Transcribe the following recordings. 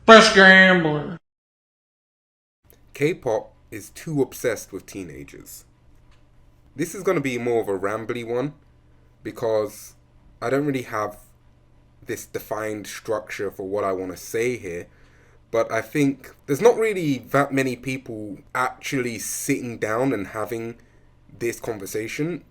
Best gambler. K-pop is too obsessed with teenagers. This is going to be more of a rambly one because I don't really have this defined structure for what I want to say here. But I think there's not really that many people actually sitting down and having this conversation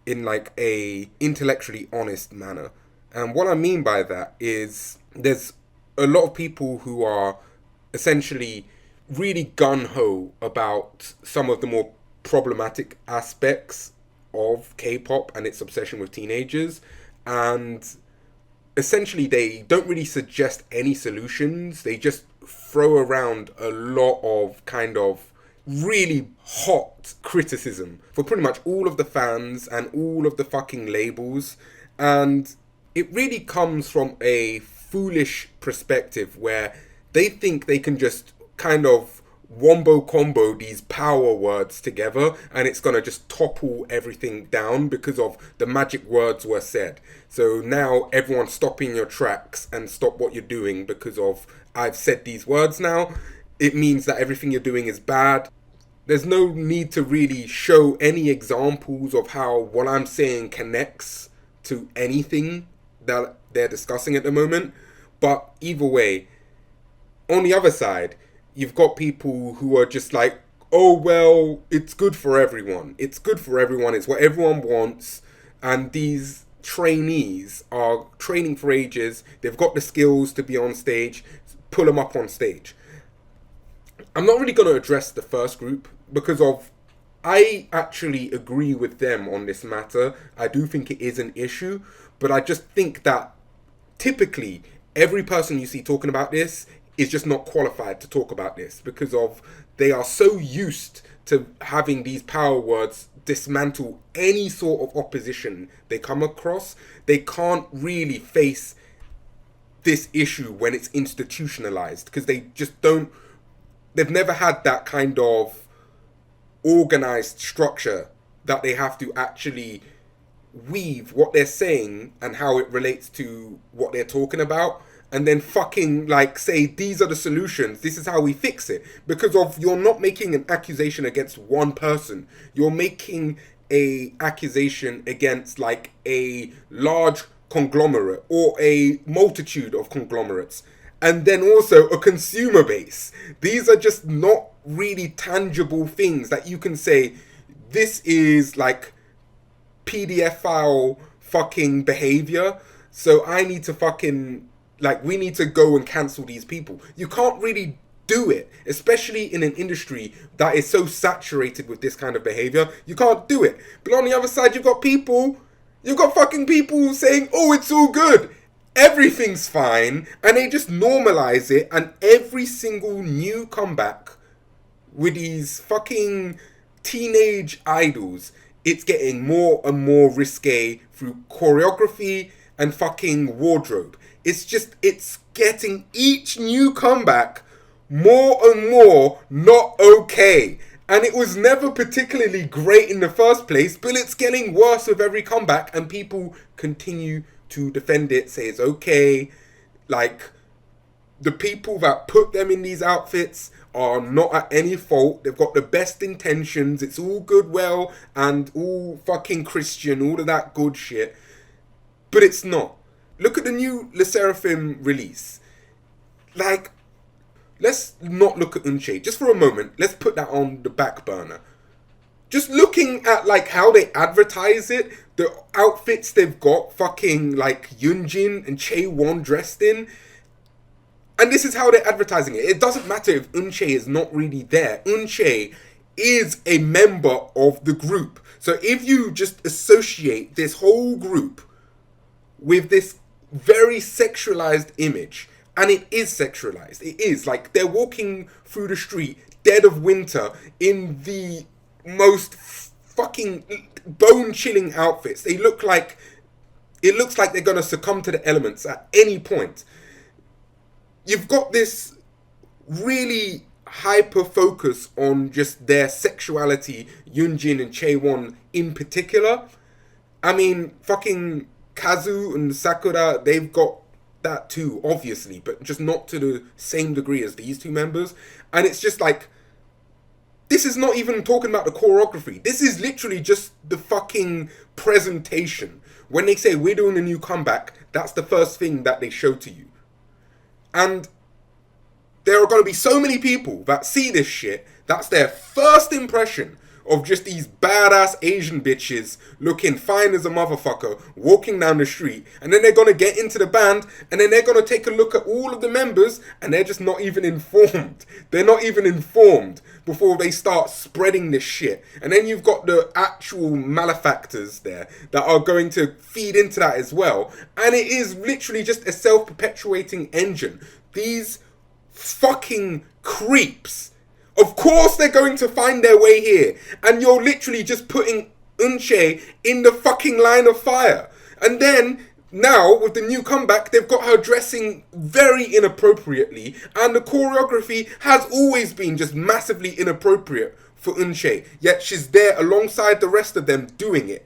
in like a intellectually honest manner. And what I mean by that is there's a lot of people who are essentially really gun ho about some of the more problematic aspects of K-pop and its obsession with teenagers, and essentially they don't really suggest any solutions. They just throw around a lot of kind of really hot criticism for pretty much all of the fans and all of the fucking labels. And it really comes from a foolish perspective where they think they can just kind of wombo combo these power words together and it's gonna just topple everything down because of the magic words were said. So now everyone stop in your tracks and stop what you're doing because of I've said these words now. It means that everything you're doing is bad. There's no need to really show any examples of how what I'm saying connects to anything that they're discussing at the moment. But either way, on the other side, you've got people who are just like, oh, well, it's good for everyone. It's good for everyone. It's what everyone wants. And these trainees are training for ages. They've got the skills to be on stage. Pull them up on stage. I'm not really going to address the first group because of I actually agree with them on this matter. I do think it is an issue, but I just think that typically every person you see talking about this is just not qualified to talk about this because of they are so used to having these power words dismantle any sort of opposition they come across. They can't really face this issue when it's institutionalized because they just don't, they've never had that kind of organized structure that they have to actually weave what they're saying and how it relates to what they're talking about and then fucking like say these are the solutions, this is how we fix it, because of you're not making an accusation against one person, you're making a accusation against like a large conglomerate or a multitude of conglomerates and then also a consumer base. These are just not really tangible things that you can say this is like PDF file fucking behavior. So I need to fucking like we need to go and cancel these people. You can't really do it, especially in an industry that is so saturated with this kind of behavior. You can't do it. But on the other side, you've got fucking people saying, "Oh, it's all good. Everything's fine." And they just normalize it and every single new comeback with these fucking teenage idols, it's getting more and more risque through choreography and fucking wardrobe. It's getting each new comeback more and more not okay. And it was never particularly great in the first place, but it's getting worse with every comeback, and people continue to defend it, say it's okay. Like, the people that put them in these outfits are not at any fault. They've got the best intentions. It's all good, well, and all fucking Christian, all of that good shit. But it's not. Look at the new Le Seraphim release. Like, let's not look at Unche. Just for a moment, let's put that on the back burner. Just looking at like how they advertise it, the outfits they've got fucking like Yunjin and Chaewon dressed in, and this is how they're advertising it. It doesn't matter if Unche is not really there. Unche is a member of the group. So if you just associate this whole group with this very sexualized image, and it is sexualized, it is like they're walking through the street, dead of winter, in the most fucking bone-chilling outfits. They look like, it looks like they're gonna succumb to the elements at any point. You've got this really hyper focus on just their sexuality, Yunjin and Chaewon in particular. I mean, fucking Kazu and Sakura, they've got that too, obviously, but just not to the same degree as these two members. And it's just like, this is not even talking about the choreography. This is literally just the fucking presentation. When they say we're doing a new comeback, that's the first thing that they show to you. And there are going to be so many people that see this shit, that's their first impression of just these badass Asian bitches looking fine as a motherfucker, walking down the street, and then they're going to get into the band, and then they're going to take a look at all of the members, and they're just not even informed. They're not even informed before they start spreading this shit. And then you've got the actual malefactors there that are going to feed into that as well. And it is literally just a self-perpetuating engine. These fucking creeps, of course they're going to find their way here. And you're literally just putting Eunchae in the fucking line of fire. And then, now, with the new comeback, they've got her dressing very inappropriately. And the choreography has always been just massively inappropriate for Eunchae. Yet she's there alongside the rest of them doing it.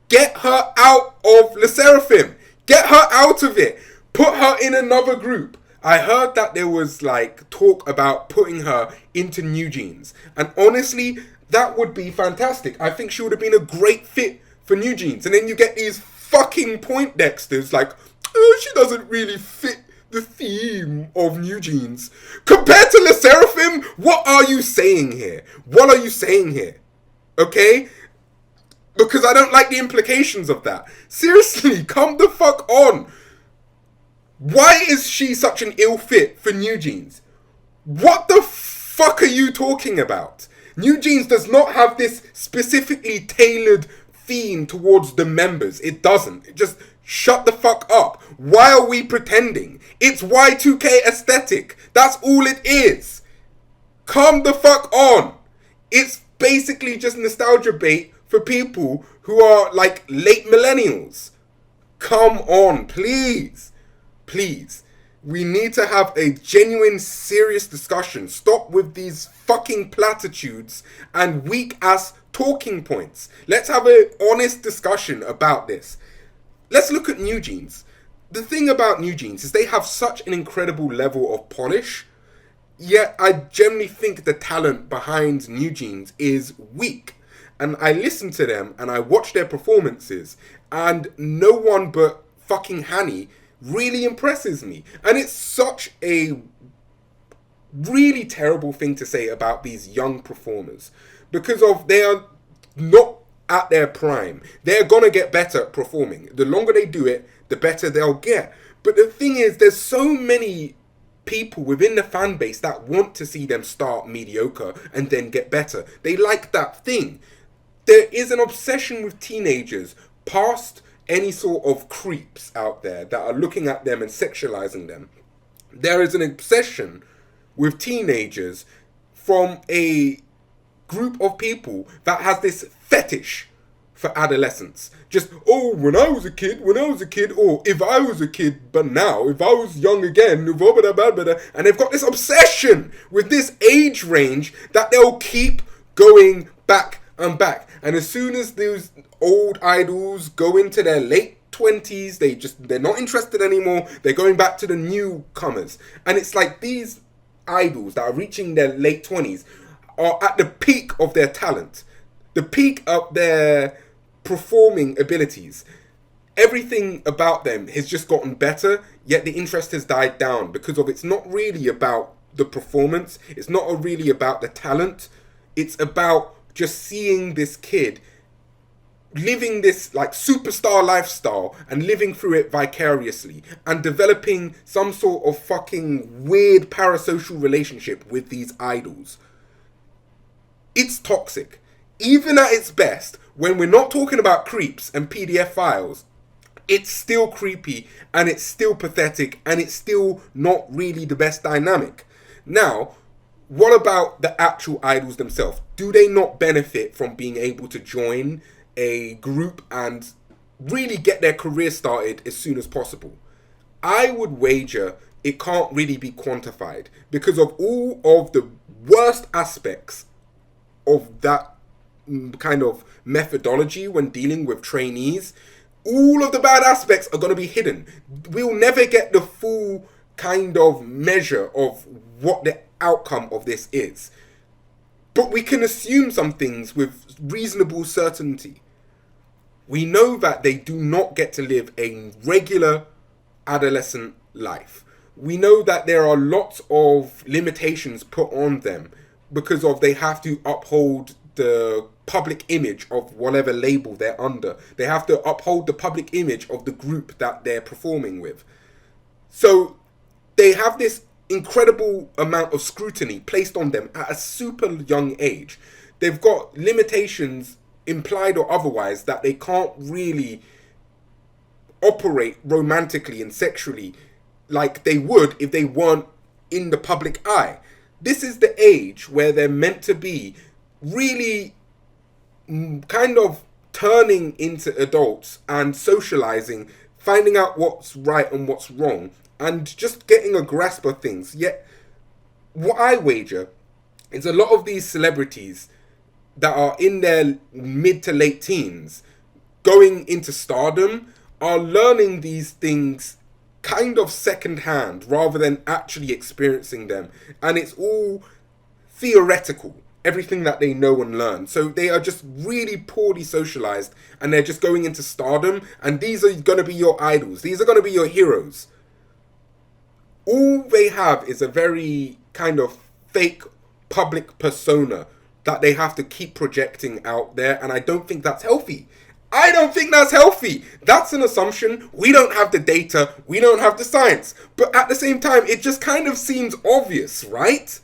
Get her out of Le Sserafim. Get her out of it. Put her in another group. I heard that there was like talk about putting her into New Jeans. And honestly, that would be fantastic. I think she would have been a great fit for New Jeans. And then you get these fucking Poindexters like, oh, she doesn't really fit the theme of New Jeans. Compared to Le Sserafim, what are you saying here? What are you saying here? Okay? Because I don't like the implications of that. Seriously, come the fuck on. Why is she such an ill fit for New Jeans? What the fuck are you talking about? New Jeans does not have this specifically tailored theme towards the members. It doesn't. It just shut the fuck up. Why are we pretending? It's Y2K aesthetic. That's all it is. Come the fuck on. It's basically just nostalgia bait for people who are like late millennials. Come on, please. Please, we need to have a genuine, serious discussion. Stop with these fucking platitudes and weak-ass talking points. Let's have an honest discussion about this. Let's look at New Jeans. The thing about New Jeans is they have such an incredible level of polish, yet I generally think the talent behind New Jeans is weak. And I listen to them and I watch their performances, and no one but fucking Hanny really impresses me. And it's such a really terrible thing to say about these young performers, because of they are not at their prime. They're gonna get better at performing. The longer they do it, the better they'll get. But the thing is, there's so many people within the fan base that want to see them start mediocre and then get better. They like that thing. There is an obsession with teenagers past any sort of creeps out there that are looking at them and sexualizing them. There is an obsession with teenagers from a group of people that has this fetish for adolescence. Just, oh, when I was a kid, or if I was a kid, but now, if I was young again, and they've got this obsession with this age range that they'll keep going back and back. And as soon as those old idols go into their late 20s, they're not interested anymore. They're going back to the newcomers. And it's like these idols that are reaching their late 20s are at the peak of their talent, the peak of their performing abilities. Everything about them has just gotten better, yet the interest has died down because of it's not really about the performance. It's not really about the talent. It's about just seeing this kid living this like superstar lifestyle and living through it vicariously and developing some sort of fucking weird parasocial relationship with these idols. It's toxic. Even at its best, when we're not talking about creeps and PDF files, it's still creepy and it's still pathetic and it's still not really the best dynamic. Now, what about the actual idols themselves? Do they not benefit from being able to join a group and really get their career started as soon as possible? I would wager it can't really be quantified because of all of the worst aspects of that kind of methodology when dealing with trainees. All of the bad aspects are going to be hidden. We'll never get the full kind of measure of what the outcome of this is. But we can assume some things with reasonable certainty. We know that they do not get to live a regular adolescent life. We know that there are lots of limitations put on them because of they have to uphold the public image of whatever label they're under. They have to uphold the public image of the group that they're performing with. So they have this incredible amount of scrutiny placed on them at a super young age. They've got limitations, implied or otherwise, that they can't really operate romantically and sexually like they would if they weren't in the public eye. This is the age where they're meant to be really kind of turning into adults and socializing, finding out what's right and what's wrong, and just getting a grasp of things. Yet, what I wager is a lot of these celebrities that are in their mid to late teens going into stardom are learning these things kind of secondhand rather than actually experiencing them. And it's all theoretical, everything that they know and learn. So they are just really poorly socialized and they're just going into stardom, and these are going to be your idols. These are going to be your heroes. All they have is a very kind of fake public persona that they have to keep projecting out there, and I don't think that's healthy. I don't think that's healthy. That's an assumption. We don't have the data. We don't have the science. But at the same time, it just kind of seems obvious, right?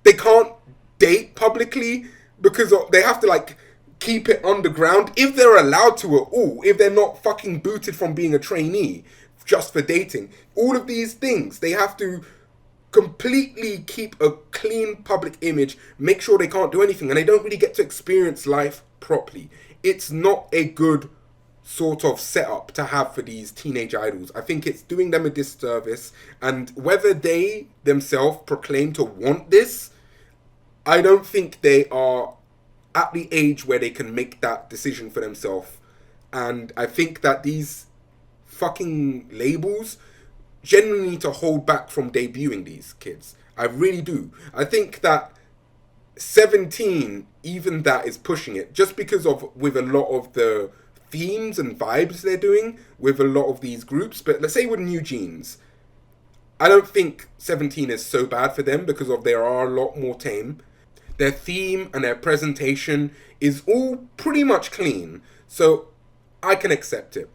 They can't date publicly because they have to like keep it underground if they're allowed to at all, if they're not fucking booted from being a trainee just for dating. All of these things, they have to completely keep a clean public image, make sure they can't do anything, and they don't really get to experience life properly. It's not a good sort of setup to have for these teenage idols. I think it's doing them a disservice, and whether they themselves proclaim to want this, I don't think they are at the age where they can make that decision for themselves. And I think that these fucking labels genuinely need to hold back from debuting these kids. I really do. I think that 17, even that is pushing it, just because of with a lot of the themes and vibes they're doing with a lot of these groups. But let's say with New Jeans, I don't think 17 is so bad for them because of they are a lot more tame. Their theme and their presentation is all pretty much clean, so I can accept it.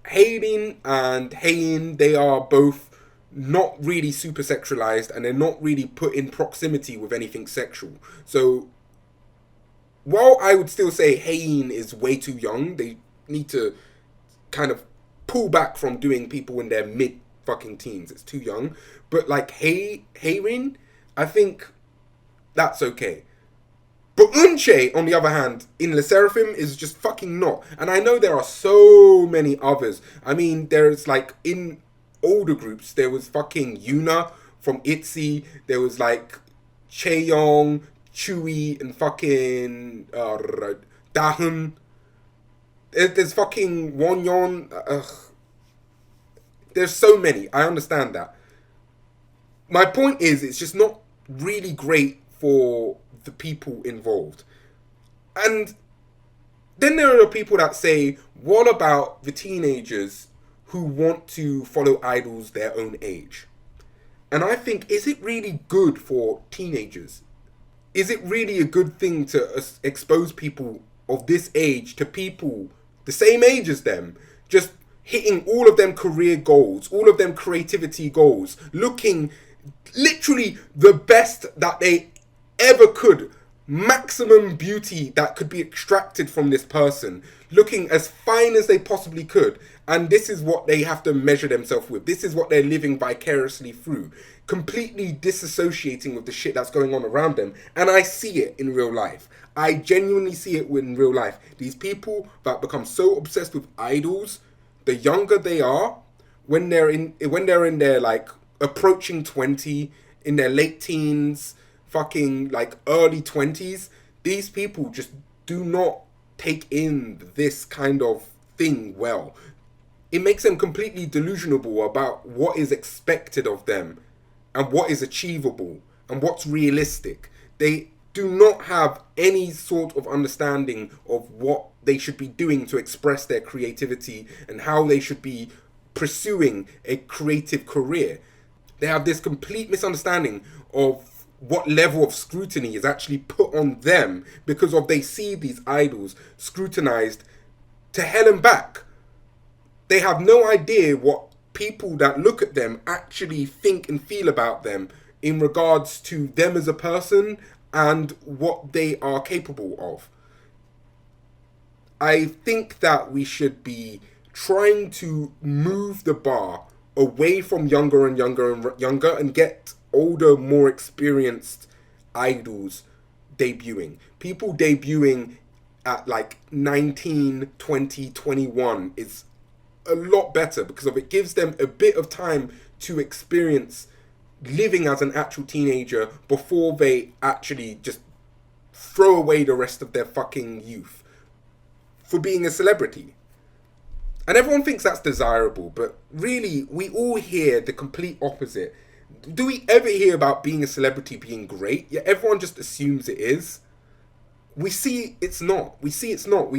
Hayden and Hayin, they are both not really super sexualized and they're not really put in proximity with anything sexual. So while I would still say Hayin is way too young, they need to kind of pull back from doing people in their mid fucking teens. It's too young. But like Hayrin, I think that's okay. But Unche, on the other hand, in Le Seraphim is just fucking not. And I know there are so many others. I mean, there's like in older groups, there was fucking Yuna from ITZY. There was like Chaeyoung, Chewy, and fucking Dahun. There's fucking Wonyeon. There's so many. I understand that. My point is, it's just not really great for the people involved. And then there are people that say, what about the teenagers who want to follow idols their own age? And I think, is it really good for teenagers? Is it really a good thing to expose people of this age to people the same age as them, just hitting all of them career goals, all of them creativity goals, looking literally the best that they ever could, maximum beauty that could be extracted from this person, looking as fine as they possibly could, and this is what they have to measure themselves with. This is what they're living vicariously through, completely disassociating with the shit that's going on around them. And I see it in real life. I genuinely see it in real life. These people that become so obsessed with idols, the younger they are, when they're in their like approaching 20, in their late teens, fucking like early 20s, these people just do not take in this kind of thing well. It makes them completely delusional about what is expected of them and what is achievable and what's realistic. They do not have any sort of understanding of what they should be doing to express their creativity and how they should be pursuing a creative career. They have this complete misunderstanding of what level of scrutiny is actually put on them because of they see these idols scrutinized to hell and back. They have no idea what people that look at them actually think and feel about them in regards to them as a person and what they are capable of. I think that we should be trying to move the bar away from younger and younger and younger and get older, more experienced idols debuting. People debuting at like 19, 20, 21 is a lot better because of it gives them a bit of time to experience living as an actual teenager before they actually just throw away the rest of their fucking youth for being a celebrity. And everyone thinks that's desirable, but really, we all hear the complete opposite. Do we ever hear about being a celebrity being great? Yeah, everyone just assumes it is. We see it's not. We see it's not.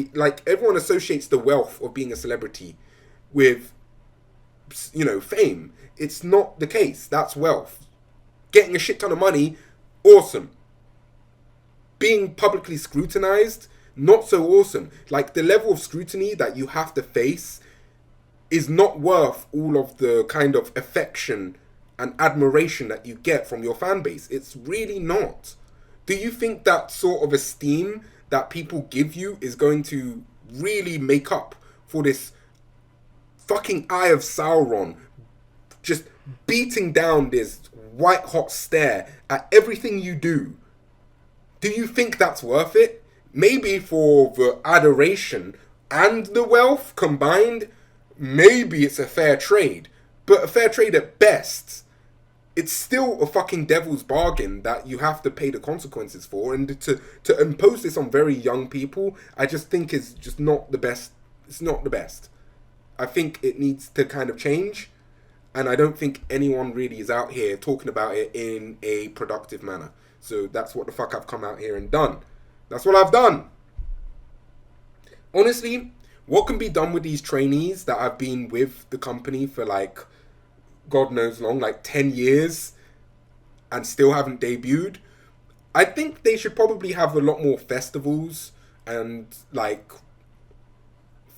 Everyone associates the wealth of being a celebrity with, fame. It's not the case. That's wealth. Getting a shit ton of money, awesome. Being publicly scrutinized, not so awesome. Like, the level of scrutiny that you have to face is not worth all of the kind of affection and admiration that you get from your fan base. It's really not. Do you think that sort of esteem that people give you is going to really make up for this fucking Eye of Sauron just beating down this white hot stare at everything you do? Do you think that's worth it? Maybe for the adoration and the wealth combined, maybe it's a fair trade. But a fair trade at best. It's still a fucking devil's bargain that you have to pay the consequences for. And to impose this on very young people, I just think is just not the best. It's not the best. I think it needs to kind of change. And I don't think anyone really is out here talking about it in a productive manner. So that's what the fuck I've come out here and done. That's what I've done. Honestly, what can be done with these trainees that have been with the company for like, God knows long, like 10 years and still haven't debuted? I think they should probably have a lot more festivals and like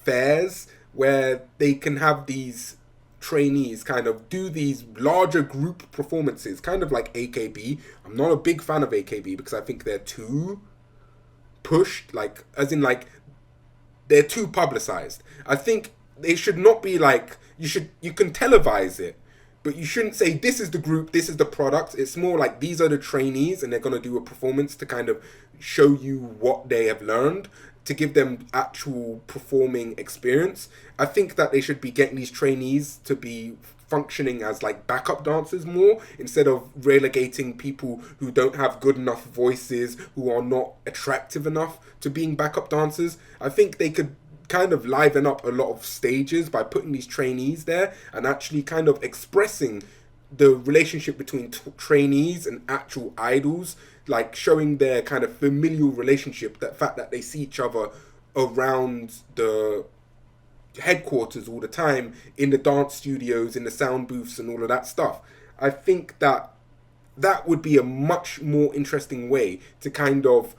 fairs where they can have these trainees kind of do these larger group performances, kind of like AKB. I'm not a big fan of AKB because I think they're too pushed, like, as in, like, they're too publicized. I think they should not be like, you can televise it, but you shouldn't say this is the group, this is the product. It's more like these are the trainees and they're going to do a performance to kind of show you what they have learned, to give them actual performing experience. I think that they should be getting these trainees to be functioning as like backup dancers more, instead of relegating people who don't have good enough voices, who are not attractive enough to being backup dancers. I think they could kind of liven up a lot of stages by putting these trainees there and actually kind of expressing the relationship between trainees and actual idols, like showing their kind of familial relationship, that fact that they see each other around the headquarters all the time, in the dance studios, in the sound booths and all of that stuff. I think that that would be a much more interesting way to kind of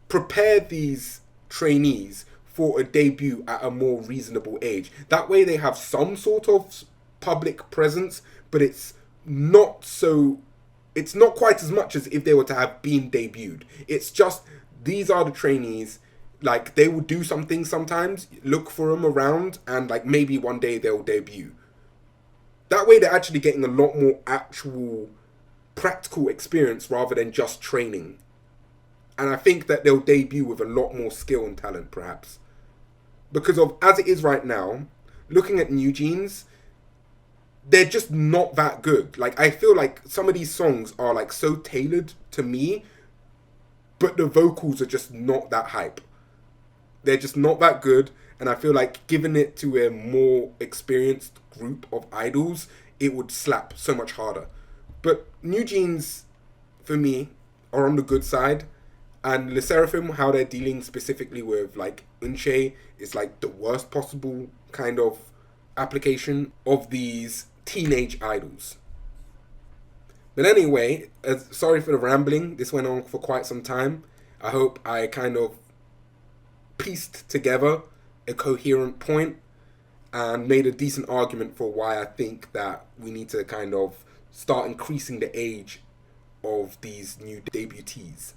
prepare these trainees for a debut at a more reasonable age. That way they have some sort of public presence, but it's not quite as much as if they were to have been debuted. It's just, these are the trainees. Like, they will do something sometimes, look for them around, and like maybe one day they'll debut. That way they're actually getting a lot more actual practical experience rather than just training. And I think that they'll debut with a lot more skill and talent, perhaps. Because of, as it is right now, looking at New Jeans, they're just not that good. Like, I feel like some of these songs are like so tailored to me, but the vocals are just not that hype. They're just not that good, And I feel like giving it to a more experienced group of idols, it would slap so much harder. But New Jeans, for me, are on the good side. And Le Seraphim, how they're dealing specifically with like Unche, is like the worst possible kind of application of these teenage idols. But anyway, sorry for the rambling. This went on for quite some time. I hope I kind of pieced together a coherent point and made a decent argument for why I think that we need to kind of start increasing the age of these new debutees.